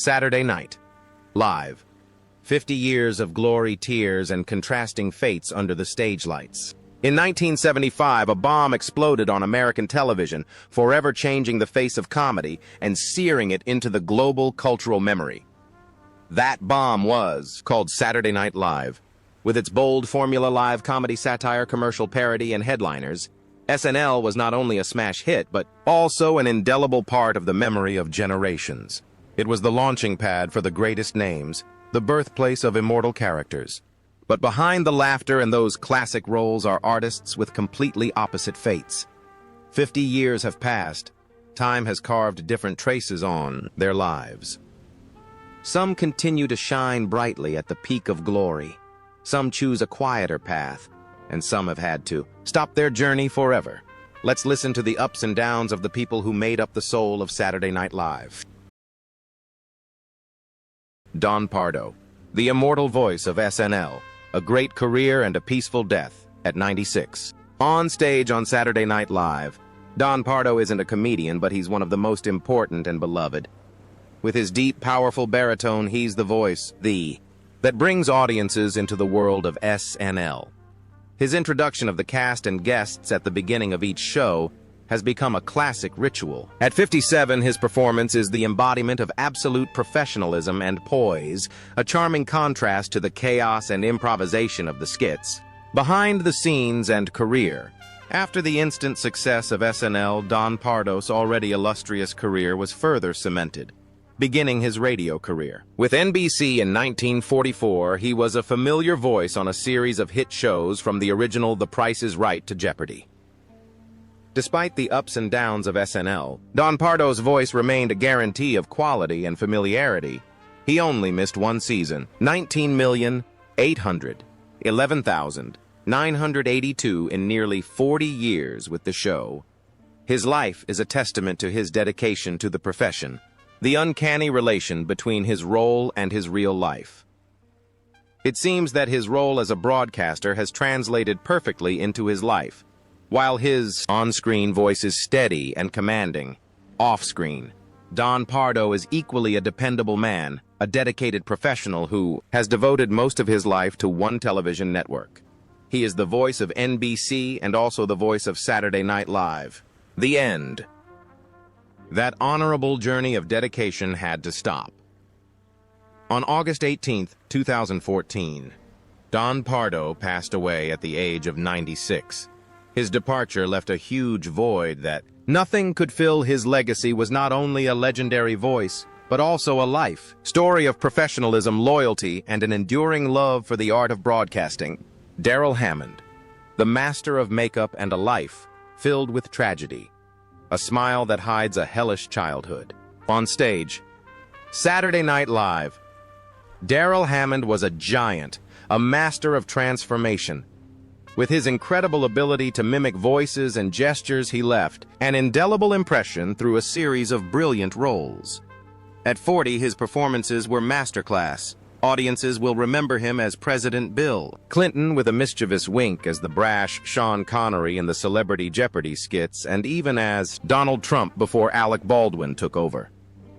Saturday Night Live. 50 years of glory, tears, and contrasting fates under the stage lights. In 1975, a bomb exploded on American television, forever changing the face of comedy and searing it into the global cultural memory. That bomb was called Saturday Night Live. With its bold formula live comedy satire, commercial parody, and headliners, SNL was not only a smash hit, but also an indelible part of the memory of generations. It was the launching pad for the greatest names, the birthplace of immortal characters. But behind the laughter and those classic roles are artists with completely opposite fates. 50 years have passed. Time has carved different traces on their lives. Some continue to shine brightly at the peak of glory. Some choose a quieter path, and some have had to stop their journey forever. Let's listen to the ups and downs of the people who made up the soul of Saturday Night Live. Don Pardo, the immortal voice of SNL, a great career and a peaceful death at 96. On stage on Saturday Night Live, Don Pardo isn't a comedian, but he's one of the most important and beloved. With his deep, powerful baritone, he's the voice, that brings audiences into the world of SNL. His introduction of the cast and guests at the beginning of each show has become a classic ritual. At 57, his performance is the embodiment of absolute professionalism and poise, a charming contrast to the chaos and improvisation of the skits. Behind the scenes and career. After the instant success of SNL, Don Pardo's already illustrious career was further cemented, beginning his radio career. With NBC in 1944, he was a familiar voice on a series of hit shows from the original The Price is Right to Jeopardy! Despite the ups and downs of SNL, Don Pardo's voice remained a guarantee of quality and familiarity. He only missed one season, 19,811,982 in nearly 40 years with the show. His life is a testament to his dedication to the profession, the uncanny relation between his role and his real life. It seems that his role as a broadcaster has translated perfectly into his life. While his on-screen voice is steady and commanding, off-screen, Don Pardo is equally a dependable man, a dedicated professional who has devoted most of his life to one television network. He is the voice of NBC and also the voice of Saturday Night Live. The end. That honorable journey of dedication had to stop. On August 18, 2014, Don Pardo passed away at the age of 96. His departure left a huge void that nothing could fill. His legacy was not only a legendary voice, but also a life story of professionalism, loyalty, and an enduring love for the art of broadcasting. Darrell Hammond, the master of makeup and a life filled with tragedy. A smile that hides a hellish childhood. On stage, Saturday Night Live. Darrell Hammond was a giant, a master of transformation. With his incredible ability to mimic voices and gestures, he left an indelible impression through a series of brilliant roles. At 40, his performances were masterclass. Audiences will remember him as President Bill Clinton with a mischievous wink as the brash Sean Connery in the Celebrity Jeopardy skits, and even as Donald Trump before Alec Baldwin took over.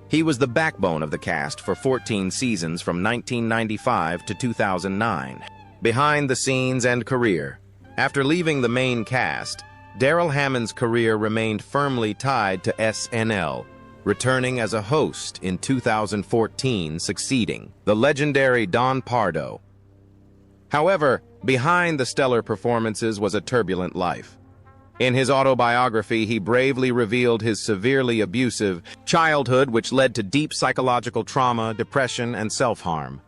He was the backbone of the cast for 14 seasons from 1995 to 2009. Behind the scenes and career. After leaving the main cast, Darrell Hammond's career remained firmly tied to SNL, returning as a host in 2014, succeeding the legendary Don Pardo. However, behind the stellar performances was a turbulent life. In his autobiography, he bravely revealed his severely abusive childhood, which led to deep psychological trauma, depression, and self-harm.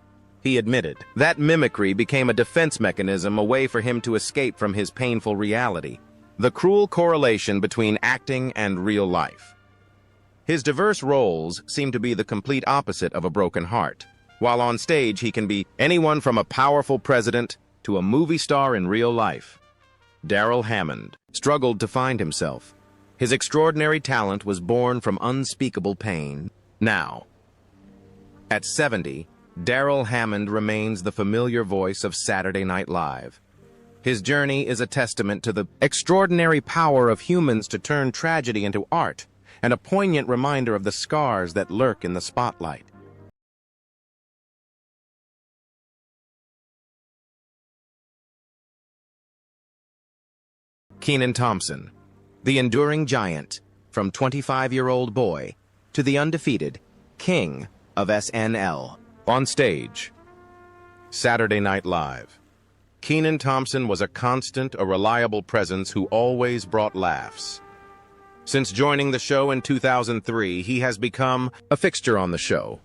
He admitted that mimicry became a defense mechanism, a way for him to escape from his painful reality, the cruel correlation between acting and real life. His diverse roles seem to be the complete opposite of a broken heart. While on stage, he can be anyone from a powerful president to a movie star in real life. Darrell Hammond struggled to find himself. His extraordinary talent was born from unspeakable pain. Now, at 70, Darrell Hammond remains the familiar voice of Saturday Night Live. His journey is a testament to the extraordinary power of humans to turn tragedy into art, and a poignant reminder of the scars that lurk in the spotlight. Kenan Thompson, the enduring giant, from 25-year-old boy to the undefeated king of SNL. On stage, Saturday Night Live. Kenan Thompson was a constant, a reliable presence who always brought laughs. Since joining the show in 2003, he has become a fixture on the show.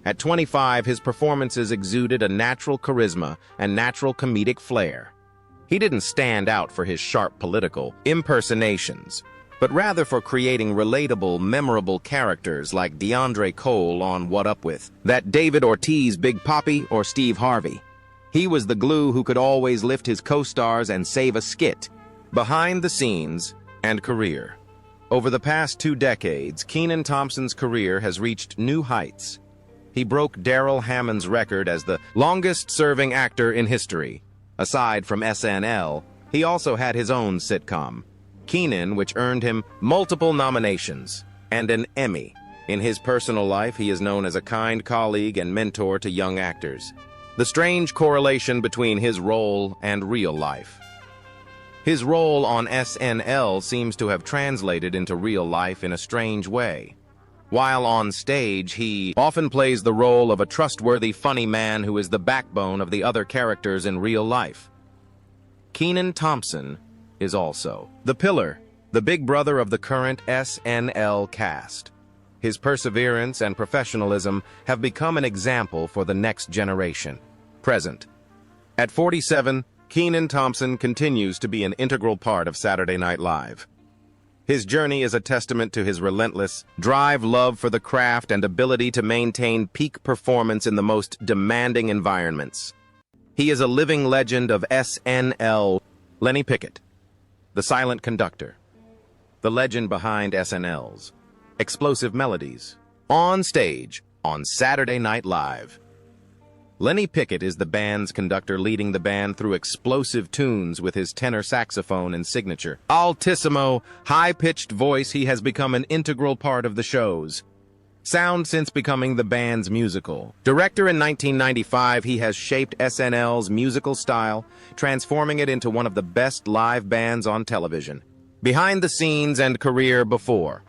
At 25, his performances exuded a natural charisma and natural comedic flair. He didn't stand out for his sharp political impersonations, but rather for creating relatable, memorable characters like DeAndre Cole on What Up With, that David Ortiz Big Papi, or Steve Harvey. He was the glue who could always lift his co-stars and save a skit. Behind the scenes and career. Over the past 2 decades, Kenan Thompson's career has reached new heights. He broke Darrell Hammond's record as the longest-serving actor in history. Aside from SNL, he also had his own sitcom, Kenan, which earned him multiple nominations and an Emmy. In his personal life, he is known as a kind colleague and mentor to young actors. The strange correlation between his role and real life. His role on SNL seems to have translated into real life in a strange way. While on stage, he often plays the role of a trustworthy, funny man who is the backbone of the other characters in real life. Kenan Thompson is also the pillar, the big brother of the current SNL cast. His perseverance and professionalism have become an example for the next generation. Present. At 47, Kenan Thompson continues to be an integral part of Saturday Night Live. His journey is a testament to his relentless drive, love for the craft, and ability to maintain peak performance in the most demanding environments. He is a living legend of SNL. Lenny Pickett, the silent conductor, the legend behind SNL's explosive melodies, on stage on Saturday Night Live. Lenny Pickett is the band's conductor, leading the band through explosive tunes with his tenor saxophone and signature altissimo, high-pitched voice. He has become an integral part of the show's sound since becoming the band's musical director in 1995. He has shaped SNL's musical style, transforming it into one of the best live bands on television. Behind the scenes and career before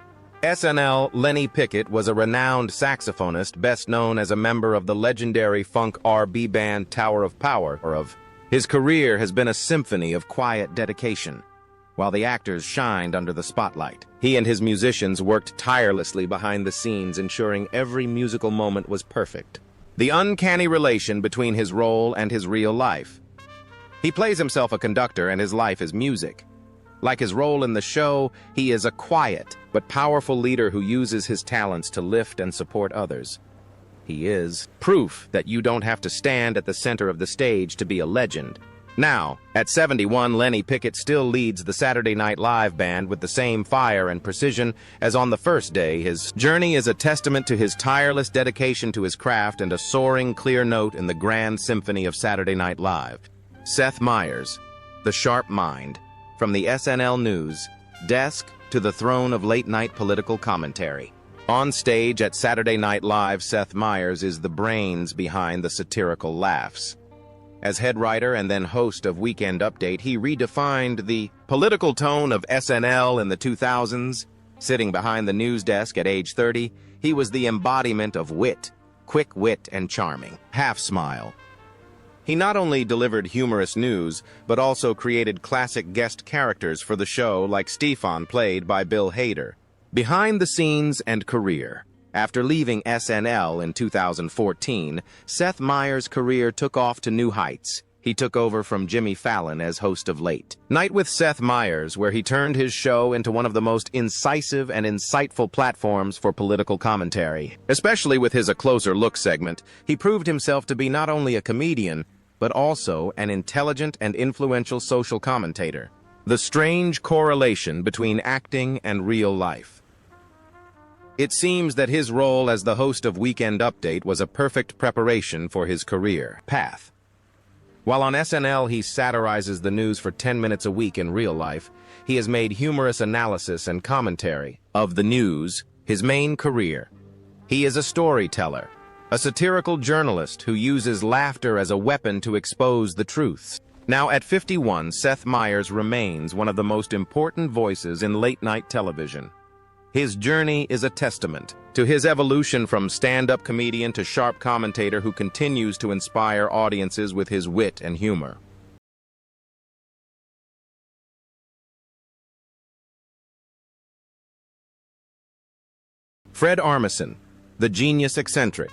SNL, Lenny Pickett was a renowned saxophonist, best known as a member of the legendary funk R&B band Tower of Power. His career has been a symphony of quiet dedication. While the actors shined under the spotlight, he and his musicians worked tirelessly behind the scenes, ensuring every musical moment was perfect. The uncanny relation between his role and his real life. He plays himself a conductor and his life is music. Like his role in the show, he is a quiet but powerful leader who uses his talents to lift and support others. He is proof that you don't have to stand at the center of the stage to be a legend. Now, at 71, Lenny Pickett still leads the Saturday Night Live band with the same fire and precision as on the first day. His journey is a testament to his tireless dedication to his craft and a soaring, clear note in the grand symphony of Saturday Night Live. Seth Meyers, the sharp mind, from the SNL News desk to the throne of late-night political commentary. On stage at Saturday Night Live, Seth Meyers is the brains behind the satirical laughs. As head writer and then host of Weekend Update, he redefined the political tone of SNL in the 2000s. Sitting behind the news desk at age 30, he was the embodiment of wit, quick wit and charming half smile. He not only delivered humorous news, but also created classic guest characters for the show like Stefan, played by Bill Hader. Behind the scenes and career. After leaving SNL in 2014, Seth Meyers' career took off to new heights. He took over from Jimmy Fallon as host of Late Night with Seth Meyers, where he turned his show into one of the most incisive and insightful platforms for political commentary. Especially with his A Closer Look segment, he proved himself to be not only a comedian, but also an intelligent and influential social commentator. The strange correlation between acting and real life. It seems that his role as the host of Weekend Update was a perfect preparation for his career path. While on SNL he satirizes the news for 10 minutes a week, in real life, he has made humorous analysis and commentary of the news his main career. He is a storyteller, a satirical journalist who uses laughter as a weapon to expose the truths. Now, at 51, Seth Meyers remains one of the most important voices in late-night television. His journey is a testament to his evolution from stand-up comedian to sharp commentator who continues to inspire audiences with his wit and humor. Fred Armisen, the genius eccentric,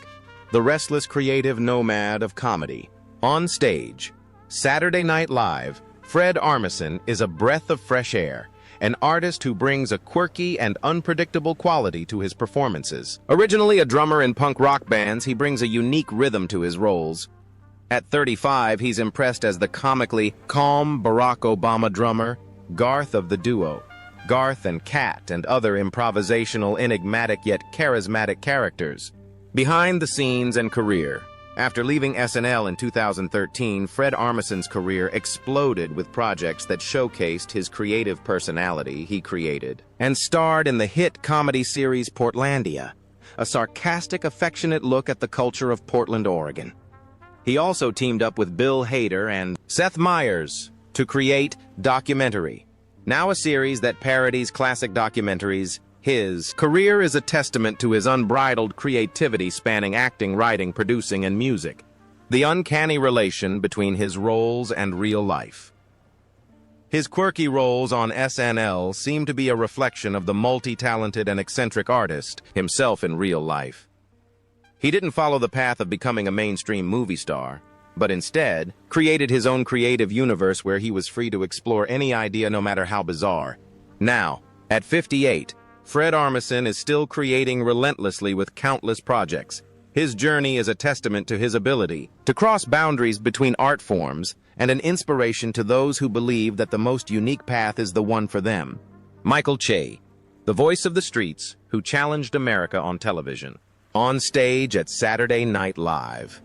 the restless creative nomad of comedy. On stage, Saturday Night Live, Fred Armisen is a breath of fresh air, an artist who brings a quirky and unpredictable quality to his performances. Originally a drummer in punk rock bands, he brings a unique rhythm to his roles. At 35, he's impressed as the comically calm Barack Obama drummer, Garth of the duo. Garth and Kat and other improvisational, enigmatic yet charismatic characters. Behind the scenes and career. After leaving SNL in 2013, Fred Armisen's career exploded with projects that showcased his creative personality he created, and starred in the hit comedy series Portlandia, a sarcastic, affectionate look at the culture of Portland, Oregon. He also teamed up with Bill Hader and Seth Meyers to create Documentary, now a series that parodies classic documentaries. His career is a testament to his unbridled creativity spanning acting, writing, producing, and music. The uncanny relation between his roles and real life. His quirky roles on SNL seem to be a reflection of the multi-talented and eccentric artist himself in real life. He didn't follow the path of becoming a mainstream movie star, but instead created his own creative universe where he was free to explore any idea no matter how bizarre. Now, at 58, Fred Armisen is still creating relentlessly with countless projects. His journey is a testament to his ability to cross boundaries between art forms and an inspiration to those who believe that the most unique path is the one for them. Michael Che, the voice of the streets who challenged America on television. On stage at Saturday Night Live.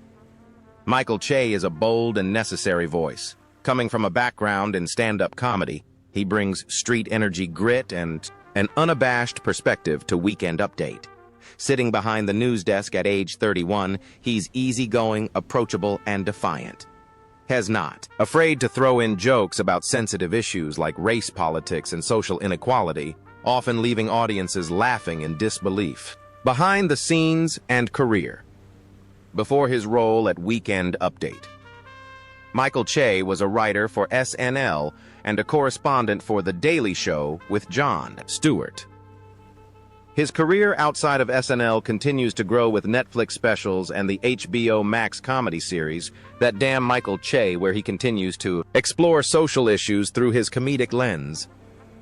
Michael Che is a bold and necessary voice. Coming from a background in stand-up comedy, he brings street energy, grit, and an unabashed perspective to Weekend Update. Sitting behind the news desk at age 31, he's easygoing, approachable, and defiant. Has not afraid to throw in jokes about sensitive issues like race politics and social inequality, often leaving audiences laughing in disbelief. Behind the scenes and career. Before his role at Weekend Update, Michael Che was a writer for SNL and a correspondent for The Daily Show with Jon Stewart. His career outside of SNL continues to grow with Netflix specials and the HBO Max comedy series That Damn Michael Che, where he continues to explore social issues through his comedic lens.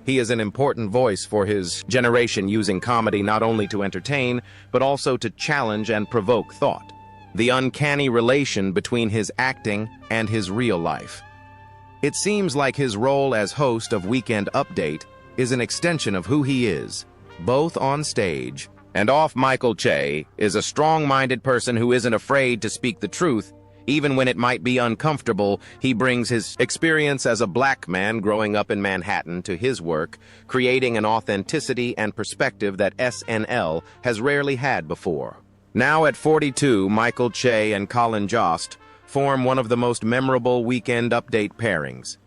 He is an important voice for his generation, using comedy not only to entertain, but also to challenge and provoke thought. The uncanny relation between his acting and his real life. It seems like his role as host of Weekend Update is an extension of who he is, both on stage and off. Michael Che is a strong-minded person who isn't afraid to speak the truth, even when it might be uncomfortable. He brings his experience as a black man growing up in Manhattan to his work, creating an authenticity and perspective that SNL has rarely had before. Now at 42, Michael Che and Colin Jost form one of the most memorable Weekend Update pairings.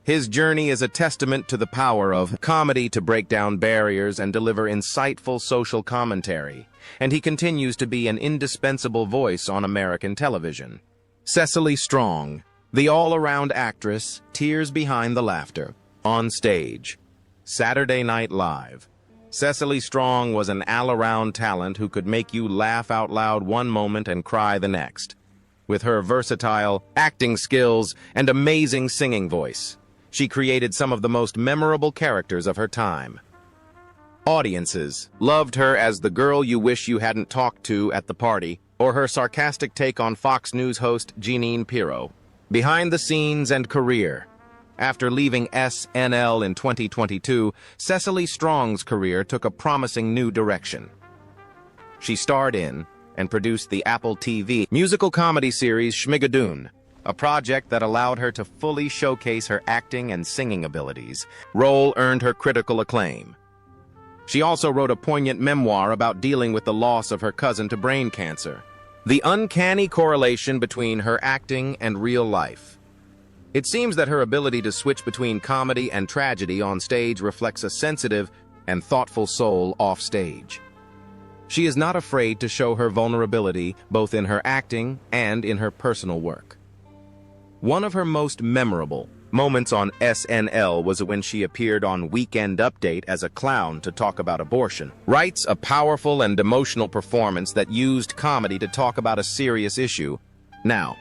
His journey is a testament to the power of comedy to break down barriers and deliver insightful social commentary, and he continues to be an indispensable voice on American television. Cecily Strong, the all-around actress, tears behind the laughter. On stage, Saturday Night Live. Cecily Strong was an all-around talent who could make you laugh out loud one moment and cry the next. With her versatile acting skills and amazing singing voice, she created some of the most memorable characters of her time. Audiences loved her as the girl you wish you hadn't talked to at the party, or her sarcastic take on Fox News host Jeanine Pirro. Behind the scenes and career. After leaving SNL in 2022, Cecily Strong's career took a promising new direction. She starred in and produced the Apple TV musical comedy series Schmigadoon, a project that allowed her to fully showcase her acting and singing abilities. Role earned her critical acclaim. She also wrote a poignant memoir about dealing with the loss of her cousin to brain cancer. The uncanny correlation between her acting and real life. It seems that her ability to switch between comedy and tragedy on stage reflects a sensitive and thoughtful soul off stage. She is not afraid to show her vulnerability both in her acting and in her personal work. One of her most memorable moments on SNL was when she appeared on Weekend Update as a clown to talk about abortion. Writes a powerful and emotional performance that used comedy to talk about a serious issue. Now,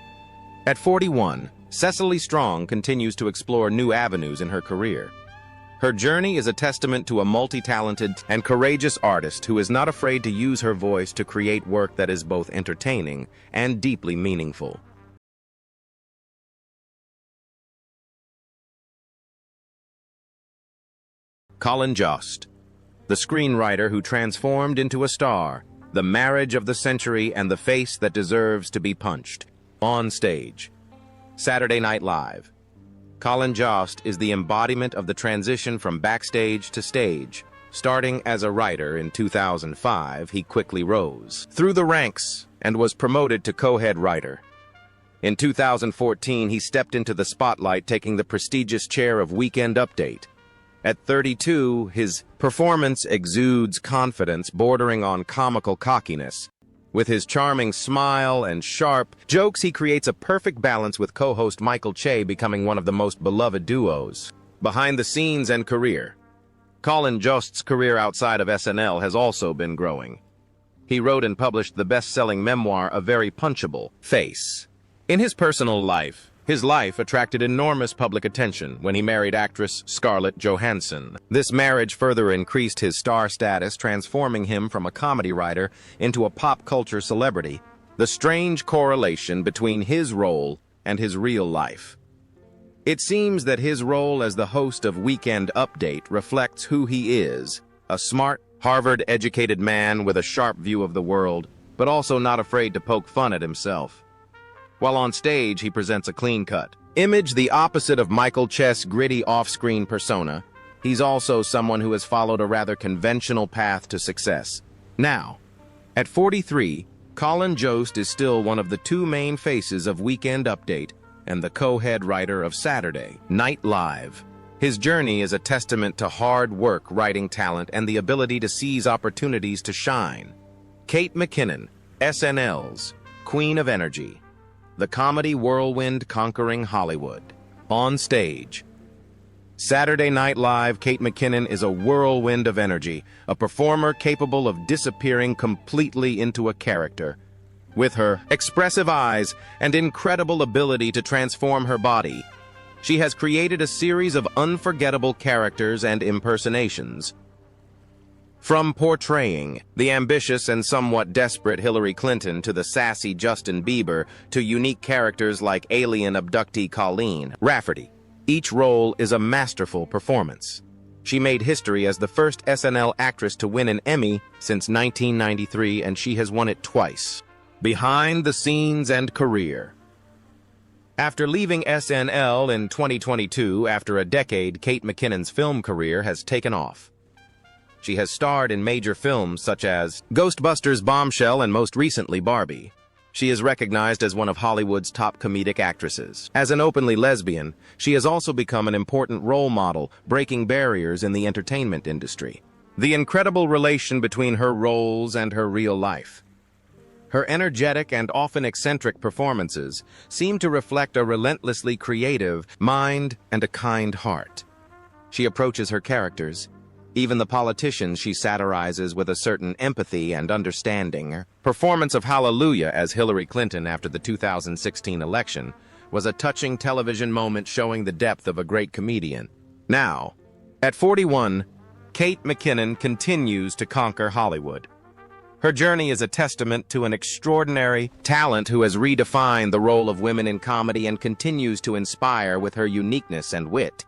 at 41, Cecily Strong continues to explore new avenues in her career. Her journey is a testament to a multi-talented and courageous artist who is not afraid to use her voice to create work that is both entertaining and deeply meaningful. Colin Jost, the screenwriter who transformed into a star, the marriage of the century and the face that deserves to be punched. On stage. Saturday Night Live. Colin Jost is the embodiment of the transition from backstage to stage. Starting as a writer in 2005, he quickly rose through the ranks and was promoted to co-head writer. In 2014, he stepped into the spotlight, taking the prestigious chair of Weekend Update. At 32, his performance exudes confidence bordering on comical cockiness. With his charming smile and sharp jokes, he creates a perfect balance with co-host Michael Che, becoming one of the most beloved duos. Behind the scenes and career. Colin Jost's career outside of SNL has also been growing. He wrote and published the best-selling memoir A Very Punchable Face. In his personal life, his life attracted enormous public attention when he married actress Scarlett Johansson. This marriage further increased his star status, transforming him from a comedy writer into a pop culture celebrity. The strange correlation between his role and his real life. It seems that his role as the host of Weekend Update reflects who he is, a smart, Harvard-educated man with a sharp view of the world, but also not afraid to poke fun at himself. While on stage, he presents a clean-cut image, the opposite of Michael Che's gritty off-screen persona. He's also someone who has followed a rather conventional path to success. Now, at 43, Colin Jost is still one of the two main faces of Weekend Update and the co-head writer of Saturday Night Live. His journey is a testament to hard work, writing talent, and the ability to seize opportunities to shine. Kate McKinnon, SNL's Queen of Energy. The comedy whirlwind conquering Hollywood. On stage. Saturday Night Live, Kate McKinnon is a whirlwind of energy, a performer capable of disappearing completely into a character. With her expressive eyes and incredible ability to transform her body, she has created a series of unforgettable characters and impersonations. From portraying the ambitious and somewhat desperate Hillary Clinton to the sassy Justin Bieber to unique characters like alien abductee Colleen Rafferty, each role is a masterful performance. She made history as the first SNL actress to win an Emmy since 1993, and she has won it twice. Behind the scenes and career. After leaving SNL in 2022, after a decade, Kate McKinnon's film career has taken off. She has starred in major films such as Ghostbusters, Bombshell, and most recently Barbie. She is recognized as one of Hollywood's top comedic actresses. As an openly lesbian, she has also become an important role model, breaking barriers in the entertainment industry. The incredible relation between her roles and her real life. Her energetic and often eccentric performances seem to reflect a relentlessly creative mind and a kind heart. She approaches her characters, even the politicians, she satirizes with a certain empathy and understanding. Her performance of Hallelujah as Hillary Clinton after the 2016 election was a touching television moment showing the depth of a great comedian. Now, at 41, Kate McKinnon continues to conquer Hollywood. Her journey is a testament to an extraordinary talent who has redefined the role of women in comedy and continues to inspire with her uniqueness and wit.